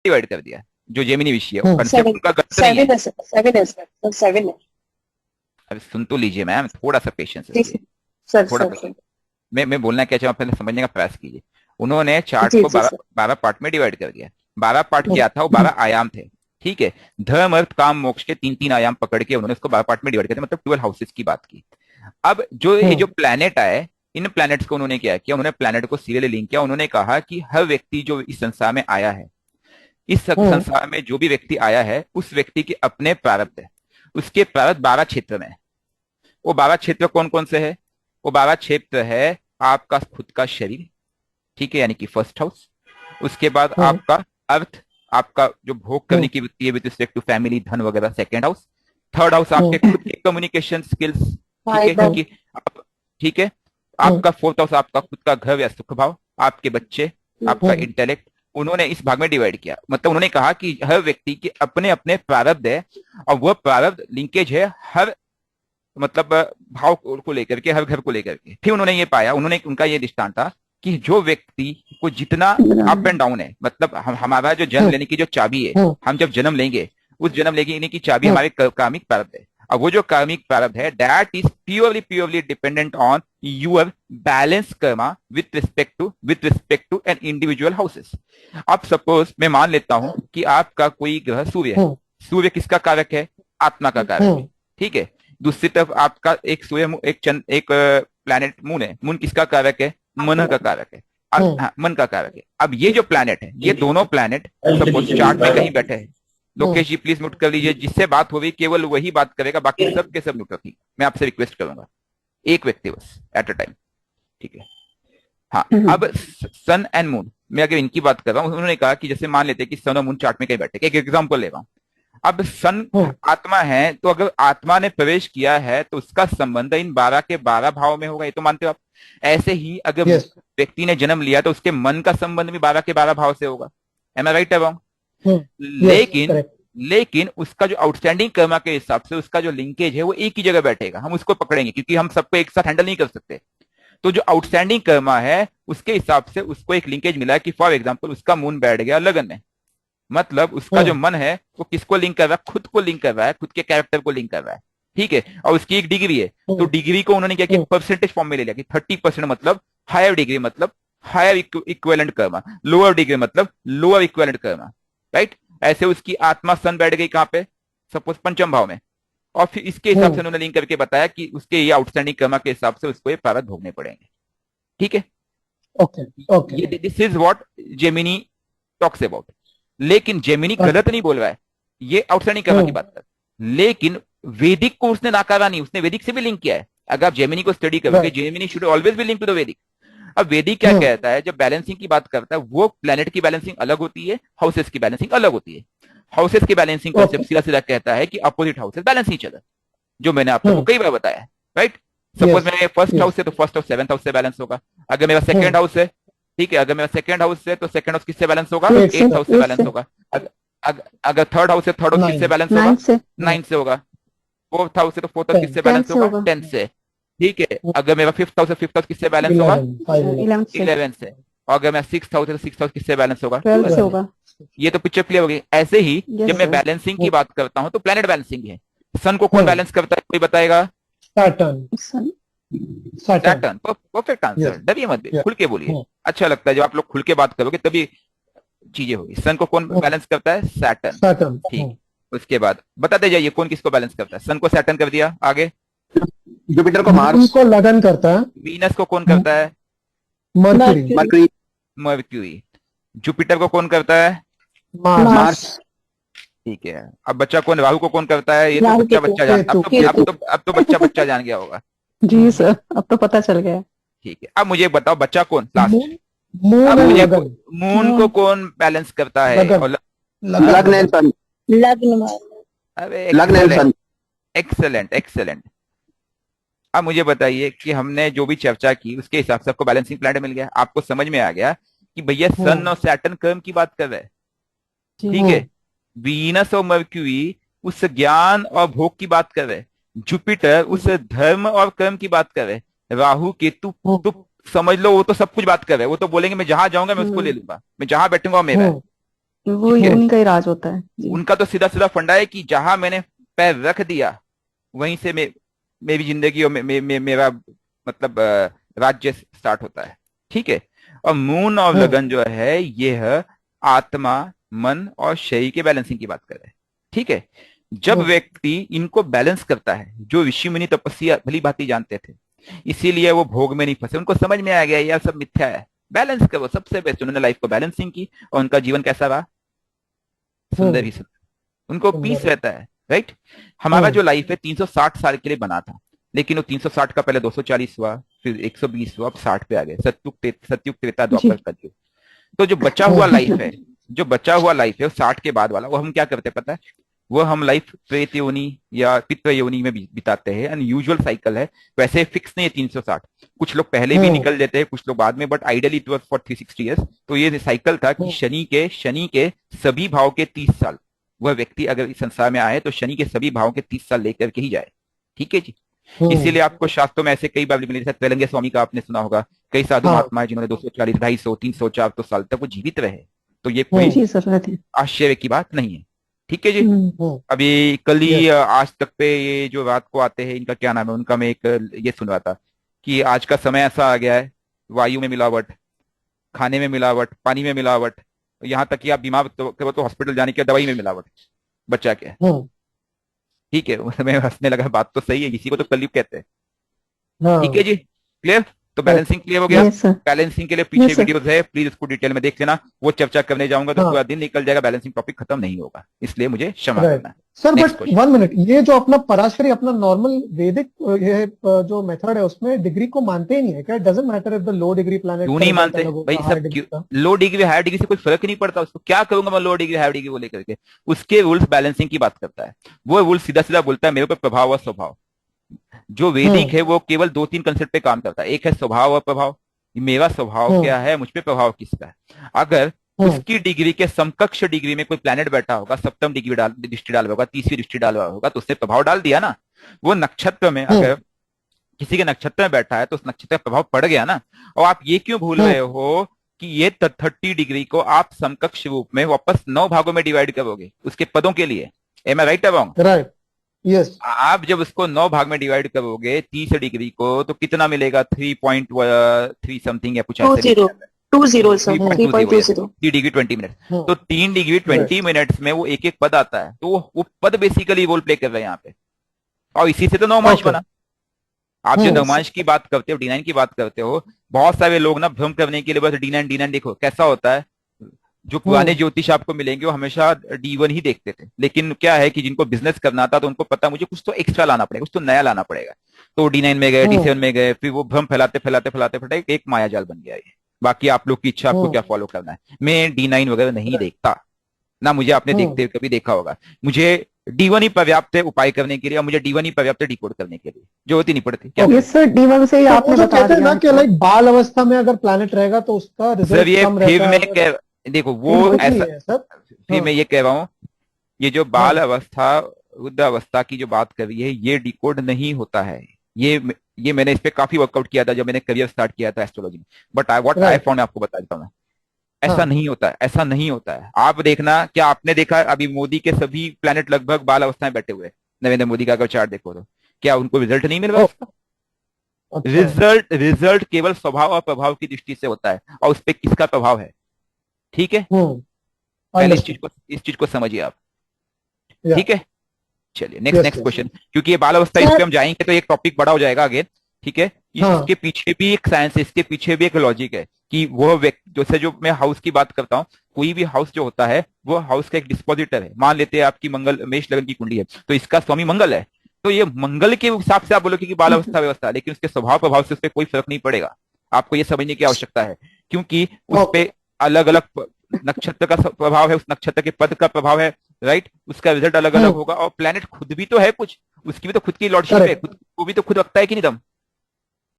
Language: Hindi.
डिवाइड कर दिया। जो जेमिनी विषय है कंसेप्ट उनका गलत नहीं है। सेवन है। अब सुन तो लीजिए मैम, थोड़ा सा पेशेंस जी रखिए, सर थोड़ा सर सा। सर। मैं बोलना क्या चाहूँ पहले समझने का प्रयास कीजिए। उन्होंने चार्ट जी को जी 12 सर। 12 पार्ट में डिवाइड कर दिया। 12 पार्ट किया था, वो 12 आयाम थे। ठीक है, धर्म अर्थ काम मोक्ष के 3-3 आयाम पकड़ के उन्होंने उसको 12 पार्ट में डिवाइड कर दिया, मतलब 12 हाउसेस की बात की। अब जो ये जो प्लैनेट आए, इन प्लैनेट्स को उन्होंने क्या किया, उन्होंने प्लैनेट को सीरियली लिंक किया। उन्होंने कहा कि हर व्यक्ति जो इस संसार में आया है, इस संसार में जो भी व्यक्ति आया है, उस व्यक्ति के अपने प्रारब्ध है। उसके प्रारब्ध 12 क्षेत्र में है। वो 12 क्षेत्र कौन कौन से है? वो 12 क्षेत्र है आपका खुद का शरीर, ठीक है, यानी कि फर्स्ट हाउस। उसके बाद आपका अर्थ, आपका जो भोग करने की वृत्ति है विद रिस्पेक्ट टू फैमिली, धन वगैरह, सेकेंड हाउस। थर्ड हाउस आपके खुद के कम्युनिकेशन स्किल्स, ठीक है, क्योंकि आप, ठीक है। आपका फोर्थ हाउस आपका खुद का घर या सुख भाव, आपके बच्चे, आपका इंटेलेक्ट। उन्होंने इस भाग में डिवाइड किया, मतलब उन्होंने कहा कि हर व्यक्ति के अपने अपने प्रारब्ध है, और वह प्रारब्ध लिंकेज है हर, मतलब भाव को लेकर के, हर घर को लेकर के। फिर उन्होंने ये पाया, उन्होंने उनका ये दृष्टांत था कि जो व्यक्ति को जितना अप एंड डाउन है, मतलब हमारा जो जन्म लेने की जो चाबी है, हम जब जन्म लेंगे, उस जन्म लेने की चाबी हमारे कार्मिक प्रारब्ध है। अब वो जो कार्मिक प्रारब्ध है, that is purely dependent on your balance karma with respect to an individual houses. अब सपोज मैं मान लेता हूं कि आपका कोई ग्रह सूर्य है। सूर्य किसका कारक है? आत्मा का कारक है, ठीक है। दूसरी तरफ आपका एक सूर्य, एक चंद, एक प्लैनेट मून है। मून किसका कारक है? मन का कारक है। हाँ, मन का कारक है। अब ये जो प्लैनेट है, ये दोनों प्लैनेट सपोज चार्ट में कहीं बैठे हैं। लोकेश जी प्लीज म्यूट कर लीजिए, जिससे बात हो रही केवल वही बात करेगा, बाकी सब के सब म्यूट रखिए। मैं आपसे रिक्वेस्ट करूंगा, एक व्यक्ति बस एट अ टाइम, ठीक है। हाँ, अब सन एंड मून, मैं अगर इनकी बात कर रहा हूं, उन्होंने कहा कि जैसे मान लेते हैं कि सन और मून चार्ट में कहीं बैठे, एक एग्जांपल ले रहा हूं। अब सन आत्मा है, तो अगर आत्मा ने प्रवेश किया है तो उसका संबंध इन 12 के 12 भाव में होगा, ये तो मानते हो आप। ऐसे ही अगर व्यक्ति ने जन्म लिया तो उसके मन का संबंध भी 12 के 12 भाव से होगा। एम आई राइट है रॉन्ग? लेकिन उसका जो आउटस्टैंडिंग कर्मा के हिसाब से उसका जो लिंकेज है वो एक ही जगह बैठेगा, हम उसको पकड़ेंगे, क्योंकि हम सबको एक साथ हैंडल नहीं कर सकते। तो जो आउटस्टैंडिंग कर्मा है उसके हिसाब से उसको एक लिंकेज मिला है कि फॉर एग्जाम्पल उसका मून बैठ गया लगन में, मतलब उसका जो मन है वो किसको लिंक कर रहा है? खुद को लिंक कर रहा है, खुद के कैरेक्टर को लिंक कर रहा है, ठीक है। और उसकी एक डिग्री है, तो डिग्री को उन्होंने क्या किया, परसेंटेज फॉर्म में ले लिया कि 30% मतलब हायर डिग्री, मतलब higher equivalent karma, lower degree मतलब लोअर इक्विवेलेंट कर्मा, राइट। ऐसे उसकी आत्मा सन बैठ गई कहां पे? सपोज पंचम भाव में। और फिर इसके हिसाब से उन्होंने लिंक करके बताया कि उसके ये आउटस्टैंडिंग कर्मा के हिसाब से उसको ये प्रारब्ध भोगने पड़ेंगे, ठीक है। Okay this is what Gemini talks about. लेकिन जेमिनी गलत नहीं बोल रहा है, ये आउटस्टैंडिंग कर्मा की बात कर। लेकिन वैदिक को उसने नकारा नहीं, उसने वैदिक से भी लिंक किया है। अगर आप जेमिनी को स्टडी करोगे, Gemini should always be link to the Vedic. अब वैदिक क्या कहता है, जब बैलेंसिंग की बात करता है, वो प्लेनेट की बैलेंसिंग अलग होती है, हाउसेस की बैलेंसिंग अलग होती है। हाउसेस की बैलेंसिंग कंसेप्ट सीधा सीधा कहता है कि opposite houses balance each other, जो मैंने आप लोगों को कई बार बताया है, राइट। सपोज मेरा फर्स्ट हाउस है तो फर्स्ट हाउस सेवंथ हाउस से बैलेंस होगा। अगर मेरा सेकंड हाउस है, ठीक है, अगर मेरा सेकंड हाउस है तो सेकंड हाउस किससे बैलेंस होगा? एट्थ हाउस से बैलेंस होगा। अगर थर्ड हाउस है, थर्ड हाउस किससे बैलेंस होगा? नाइन्थ से होगा। फोर्थ हाउस है तो फोर्थ हाउस किससे बैलेंस होगा? 10 से, ठीक है। अगर मेरा फिफ्थ हाउस है, फिफ्थ हाउस किससे बैलेंस होगा? 11 से। और अगर मैं सिक्स हाउस है तो सिक्स हाउस किससे बैलेंस होगा? 12 से होगा। ये तो पिक्चर क्लियर होगी। ऐसे ही जब मैं बैलेंसिंग की बात करता हूं तो प्लेनेट बैलेंसिंग है। सन को कौन बैलेंस करता है, कोई बताएगा? सैटर्न। परफेक्ट आंसर, डरिए मत, खुल के बोलिए। अच्छा लगता है जब आप लोग खुल के बात करोगे, तभी चीजें होगी। सन को कौन बैलेंस करता है? सैटर्न, ठीक। उसके बाद बताते जाइए कौन किसको बैलेंस करता है। सन को सैटर्न कर दिया, आगे जुपिटर को मार्स को लगन करता है। वीनस को कौन करता है? Mercury mercury. जुपिटर को कौन करता है? मार्स ठीक है। अब बच्चा कौन, राहु को कौन करता है? ये तो बच्चा बच्चा जान, अब तो बच्चा बच्चा जान गया होगा। जी सर, अब तो पता चल गया। ठीक है, अब मुझे बताओ बच्चा कौन लास्ट? अब मुझे मून को कौन बैलेंस करता है? लग्न एक्सेलेंट एक्सेलेंट। अब मुझे बताइए कि हमने जो भी चर्चा की उसके हिसाब से आपको बैलेंसिंग प्लैनेट मिल गया। आपको समझ में आ गया कि भैया सन और सैटर्न कर्म की बात कर रहे हैं, ठीक है। वीनस और मर्क्यूरी उस ज्ञान और भोग की बात कर रहे हैं। जुपिटर उस धर्म और कर्म की बात कर रहे हैं। राहु केतु तो समझ लो वो तो सब कुछ बात कर रहे हैं। वो तो बोलेंगे मैं जहां जाऊंगा मैं उसको ले लूंगा, मैं जहां बैठूंगा मेरा है, वो ठीक है? उन्हीं का ही राज होता है जी। उनका तो सीधा सीधा फंडा है कि जहां मैंने पैर रख दिया वहीं से मेरी जिंदगी और मेरा मतलब राज्य स्टार्ट होता है। ठीक है? और मून और लगन जो है ये है आत्मा, मन और शरीर के बैलेंसिंग की बात कर रहे हैं। ठीक है? जब व्यक्ति इनको बैलेंस करता है, जो ऋषि मुनि तपस्या भली भांति जानते थे, इसीलिए वो भोग में नहीं फंसे, उनको समझ में आ गया यह सब मिथ्या है, बैलेंस करो, सबसे बेस्ट। उन्होंने लाइफ को बैलेंसिंग की और उनका जीवन कैसा रहा? सुंदर ही सुंदर। उनको पीस रहता है, राइट? हमारा जो लाइफ है 360 साल के लिए बना था, लेकिन वो 360 का पहले 240 हुआ, फिर 120 हुआ, अब 60 पे आ गए। सतयुग त्रेता द्वापर कलयुग। तो जो बचा हुआ लाइफ है, जो बचा हुआ लाइफ है वो 60 के बाद वाला, वो हम क्या करते हैं पता है? वो हम लाइफ प्रेत योनि या पितृ योनि में बिताते हैं। अनयूजुअल साइकिल है, वैसे फिक्स नहीं है 360। कुछ लोग पहले भी निकल देते हैं, कुछ लोग बाद में, but ideally it was for 360 years. तो ये साइकिल था कि शनि के सभी भाव के 30 साल, वह व्यक्ति अगर इस संसार में आए तो शनि के सभी भावों के 30 साल लेकर के ही जाए। ठीक है जी? इसीलिए आपको शास्त्रों में ऐसे कई बार मिले, जैसे त्रैलंग्य स्वामी का आपने सुना होगा, कई साधु महात्मा है जिन्होंने 240, 250, 300, 400 साल तक वो जीवित रहे। तो ये कोई जी सर रहते हैं। आश्चर्य की बात नहीं है। ठीक है जी? अभी कल ही आज तक पे ये जो रात को आते हैं, इनका क्या नाम है, उनका मैं एक ये सुन रहा था कि आज का समय ऐसा आ गया है, वायु में मिलावट, खाने में मिलावट, पानी में मिलावट, यहाँ तक कि आप बीमार तो हॉस्पिटल जाने की दवाई में मिलावट, बच्चा क्या है। ठीक है? मैं हंसने लगा, बात तो सही है, इसी को तो कलयुग कहते हैं। ठीक है जी? क्लियर? तो बैलेंसिंग क्लियर हो गया। Yes sir. बैलेंसिंग के लिए पीछे Yes, sir. वीडियोस है, प्लीज उसको डिटेल में देख लेना। वो चर्चा करने जाऊंगा तो पूरा दिन निकल जाएगा, बैलेंसिंग टॉपिक खत्म नहीं होगा, इसलिए मुझे क्षमा करना। Sir Next but question. 1 minute, ये जो अपना पराशरी अपना नॉर्मल वैदिक ये जो मेथड है उसमें डिग्री को मानते ही नहीं है क्या? Doesn't matter if the low degree planet क्यों नहीं मानते भाई? सब लो डिग्री हायर डिग्री से कोई फर्क ही नहीं पड़ता, उसको क्या करूंगा मैं लो डिग्री हायर डिग्री को लेकर के? उसके रूल्स बैलेंसिंग की बात करता है। वो रूल सीधा सीधा बोलता है मेरे ऊपर प्रभाव और स्वभाव। जो वैदिक है वो केवल 2-3 कंसेप्ट पे काम करता है। एक है स्वभाव और प्रभाव, मेरा स्वभाव क्या है, मुझ पे प्रभाव किसका है। अगर उसकी डिग्री के समकक्ष डिग्री में कोई प्लैनेट बैठा होगा, सप्तम डिग्री दृष्टि डाल होगा, तीसरी दृष्टि डाल होगा, तो उसने प्रभाव डाल दिया ना। वो नक्षत्र में अगर किसी के नक्षत्र में बैठा है तो उस नक्षत्र का प्रभाव पड़ गया ना। और आप ये क्यों भूल रहे हो कि ये 30 डिग्री को आप समकक्ष रूप में वापस 9 भागों में डिवाइड करोगे उसके पदों के लिए। Am I right about? Right, yes. आप जब उसको 9 भाग में डिवाइड करोगे 30 डिग्री को, तो कितना मिलेगा? 3.3 समथिंग या कुछ ऐसे। 3 डिग्री 20 मिनट। तो 3 डिग्री 20 मिनट्स में वो एक एक पद आता है। तो वो पद बेसिकली रोल प्ले कर रहे हैं यहाँ पे, और इसी से तो नवमांश बना। आप जो नवमांश की बात करते हो, D9 की बात करते हो, बहुत सारे लोग ना भ्रम करने के लिए बस D9 देखो कैसा होता है। जो पुराने ज्योतिष आपको मिलेंगे वो हमेशा D1 ही देखते थे, लेकिन क्या है कि जिनको बिजनेस करना था तो उनको पता मुझे कुछ तो एक्स्ट्रा लाना पड़ेगा, कुछ तो नया लाना पड़ेगा। तो D9 में गए, D7 में गए, फिर वो भ्रम फैलाते फैलाते फैलाते फैलाते एक माया जाल बन गया ये। बाकी आप लोग की इच्छा, आपको क्या फॉलो करना है। मैं D9 वगैरह नहीं देखता ना, मुझे आपने देखते कभी देखा होगा। मुझे D1 ही पर्याप्त है उपाय करने के लिए, और मुझे D1 ही पर्याप्त है डिकोड करने के लिए, जो होती नहीं पड़ती। क्या यस सर, D1 से ही आपने बता कहते हैं दिया ना कि लाइक बाल अवस्था में अगर प्लैनेट रहेगा तो उसका सर ये रिजल्ट कम फिर रहता मैं है। देखो वो ऐसा सर फिर मैं ये कह रहा हूँ, ये जो बाल अवस्था वृद्ध अवस्था की जो बात कर रही है, ये डिकोड नहीं होता है। ये मैंने इस पे काफी वर्कआउट किया था जब मैंने करियर स्टार्ट किया था एस्ट्रोलॉजी में। बट व्हाट आई फाउंड, आपको बता देता हूँ मैं, ऐसा नहीं होता है, ऐसा नहीं होता है। आप देखना, क्या आपने देखा अभी मोदी के सभी प्लैनेट लगभग बाल अवस्था में बैठे हुए हैं? नरेंद्र मोदी का अगर चार्ट देखो तो क्या उनको रिजल्ट नहीं मिल रहा उसका? रिजल्ट केवल स्वभाव और प्रभाव की दृष्टि से होता है, और उस पर किसका प्रभाव है। ठीक है? पहले इस चीज को समझिए आप। ठीक है? चलिए नेक्स्ट क्वेश्चन, क्योंकि ये बाल अवस्था, इस पे हम जाएंगे तो एक टॉपिक बड़ा हो जाएगा आगे। ठीक है? इसके पीछे भी एक साइंस है, इसके पीछे भी एक लॉजिक है कि वह व्यक्ति, जैसे जो मैं हाउस की बात करता हूँ, कोई भी हाउस जो होता है वो हाउस का एक डिस्पोजिटर है। मान लेते हैं आपकी मंगल मेष लगन की कुंडली है, तो इसका स्वामी मंगल है, तो ये मंगल के हिसाब से आप बोलोगे कि बाल अवस्था व्यवस्था, लेकिन उसके स्वभाव प्रभाव से उस पर कोई फर्क नहीं पड़ेगा। आपको ये समझने की आवश्यकता है, क्योंकि उस पे अलग अलग नक्षत्र का प्रभाव है, उस नक्षत्र के पद का प्रभाव है, राइट? उसका रिजल्ट अलग अलग होगा। और प्लेनेट खुद भी तो है कुछ, उसकी भी तो खुद की लॉर्डशिप है, खुद को भी तो खुद रखता है कि नहीं दम।